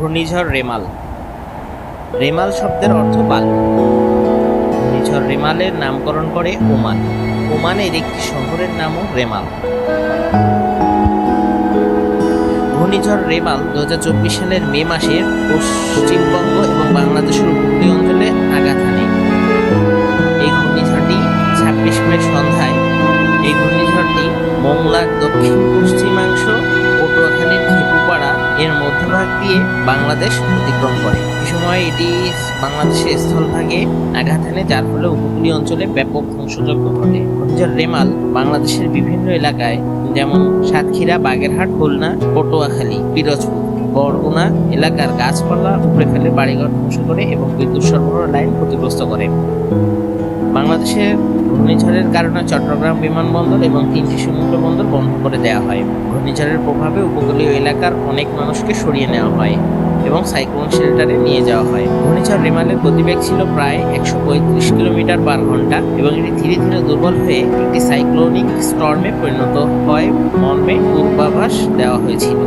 ঘূর্ণিঝড় রেমাল। রেমাল শব্দের অর্থ বালু। ঘূর্ণিঝড় রেমালের নামকরণ করে ওমান। ওমানের একটি শহরের নামও রেমাল। ঘূর্ণিঝড় রেমাল 2024 সালের মে মাসে পশ্চিমবঙ্গ এবং বাংলাদেশের উপকূলীয় অঞ্চলে আঘাত হানে। এই ঘূর্ণিঝড়টি 26 মে সন্ধ্যায় মোংলার দক্ষিণ পশ্চিমাংশ পটুয়াখালীর ঢেপুপাড়া এর মধ্যভাগ দিয়ে বাংলাদেশ অতিক্রম করে। এ সময় এটি বাংলাদেশের স্থলভাগে আঘাত হানে, যার ফলে উপকূলীয় অঞ্চলে ব্যাপক ধ্বংসযজ্ঞ ঘটে। ঘূর্ণিঝড় রেমাল বাংলাদেশের বিভিন্ন এলাকায় যেমন সাতক্ষীরা, বাগেরহাট, খুলনা, পটুয়াখালী, পিরোজপুর, বরগুনা এলাকার গাছপালা উপড়ে ফেলে, বাড়িঘর ধ্বংস করে এবং বিদ্যুৎ সরবরাহ লাইন ক্ষতিগ্রস্ত করে। বাংলাদেশের ঘূর্ণিঝড়ের কারণে চট্টগ্রাম বিমানবন্দর এবং 3টি সমুদ্র বন্দর বন্ধ করে দেওয়া হয়। ঘূর্ণিঝড়ের প্রভাবে উপকূলীয় এলাকার অনেক মানুষকে সরিয়ে নেওয়া হয় এবং সাইক্লোন শেল্টারে নিয়ে যাওয়া হয়। ঘূর্ণিঝড় রেমালের গতিবেগ ছিল প্রায় 135 কিলোমিটার/ঘন্টা এবং এটি ধীরে ধীরে দুর্বল হয়ে একটি সাইক্লোনিক স্টর্মে পরিণত হয় মর্মে পূর্বাভাস দেওয়া হয়েছিল।